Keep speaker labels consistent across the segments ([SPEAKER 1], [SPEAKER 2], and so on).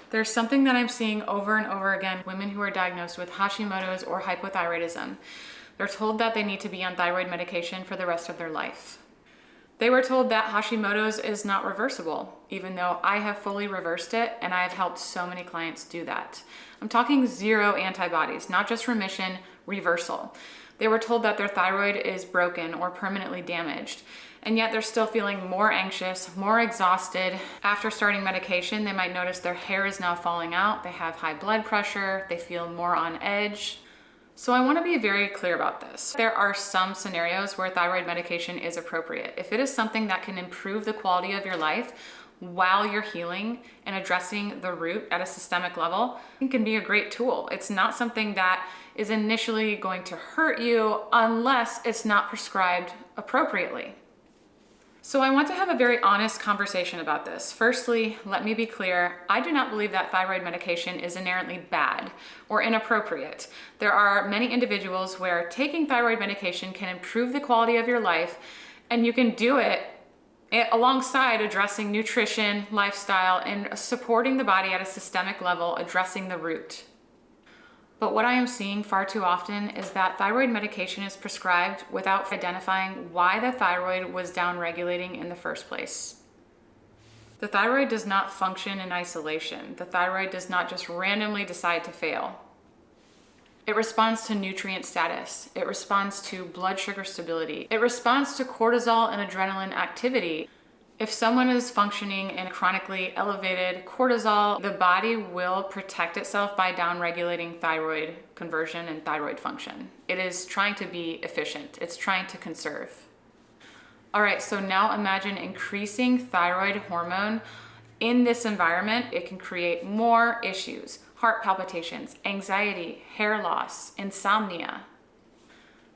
[SPEAKER 1] There's something that I'm seeing over and over again, women who are diagnosed with Hashimoto's or hypothyroidism. They're told that they need to be on thyroid medication for the rest of their life. They were told that Hashimoto's is not reversible, even though I have fully reversed it and I have helped so many clients do that. I'm talking 0 antibodies, not just remission, reversal. They were told that their thyroid is broken or permanently damaged, and yet they're still feeling more anxious, more exhausted. After starting medication, they might notice their hair is now falling out, they have high blood pressure, they feel more on edge. So I want to be very clear about this. There are some scenarios where thyroid medication is appropriate. If it is something that can improve the quality of your life while you're healing and addressing the root at a systemic level, it can be a great tool. It's not something that is initially going to hurt you unless it's not prescribed appropriately. So I want to have a very honest conversation about this. Firstly, let me be clear, I do not believe that thyroid medication is inherently bad or inappropriate. There are many individuals where taking thyroid medication can improve the quality of your life, and you can do it alongside addressing nutrition, lifestyle, and supporting the body at a systemic level, addressing the root. But what I am seeing far too often is that thyroid medication is prescribed without identifying why the thyroid was downregulating in the first place. The thyroid does not function in isolation. The thyroid does not just randomly decide to fail. It responds to nutrient status. It responds to blood sugar stability. It responds to cortisol and adrenaline activity. If someone is functioning in chronically elevated cortisol, the body will protect itself by downregulating thyroid conversion and thyroid function. It is trying to be efficient. It's trying to conserve. All right, so now imagine increasing thyroid hormone in this environment. It can create more issues: heart palpitations, anxiety, hair loss, insomnia.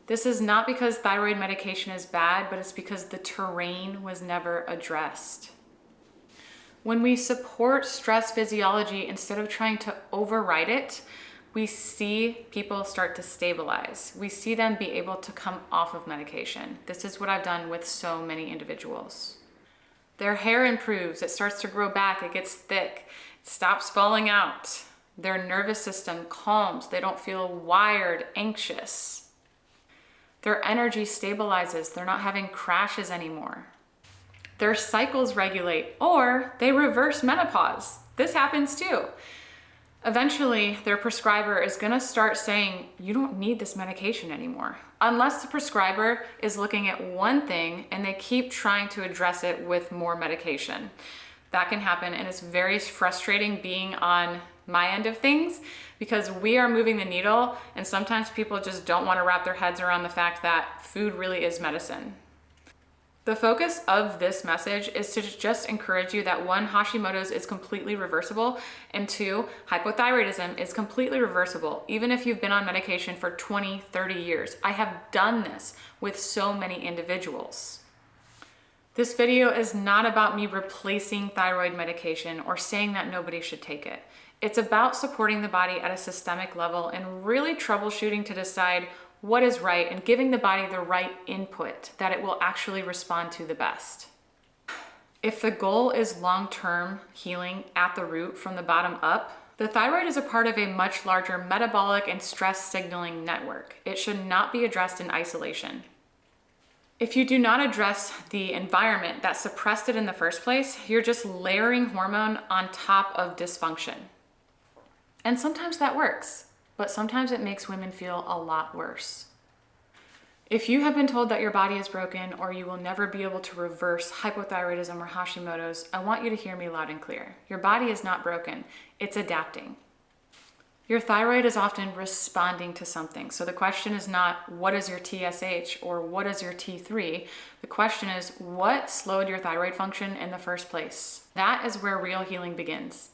[SPEAKER 1] This is not because thyroid medication is bad, but it's because the terrain was never addressed. When we support stress physiology instead of trying to override it, we see people start to stabilize. We see them be able to come off of medication. This is what I've done with so many individuals. Their hair improves, it starts to grow back, it gets thick, it stops falling out. Their nervous system calms, they don't feel wired, anxious. Their energy stabilizes. They're not having crashes anymore. Their cycles regulate, or they reverse menopause. This happens too. Eventually, their prescriber is going to start saying, you don't need this medication anymore. Unless the prescriber is looking at one thing and they keep trying to address it with more medication. That can happen, and it's very frustrating being on my end of things because we are moving the needle, and sometimes people just don't want to wrap their heads around the fact that food really is medicine. The focus of this message is to just encourage you that 1, Hashimoto's is completely reversible, and 2, hypothyroidism is completely reversible, even if you've been on medication for 20, 30 years. I have done this with so many individuals. This video is not about me replacing thyroid medication or saying that nobody should take it. It's about supporting the body at a systemic level and really troubleshooting to decide what is right and giving the body the right input that it will actually respond to the best. If the goal is long-term healing at the root from the bottom up, the thyroid is a part of a much larger metabolic and stress signaling network. It should not be addressed in isolation. If you do not address the environment that suppressed it in the first place, you're just layering hormone on top of dysfunction. And sometimes that works, but sometimes it makes women feel a lot worse. If you have been told that your body is broken or you will never be able to reverse hypothyroidism or Hashimoto's, I want you to hear me loud and clear. Your body is not broken, it's adapting. Your thyroid is often responding to something. So the question is not, what is your TSH or what is your T3? The question is, what slowed your thyroid function in the first place? That is where real healing begins.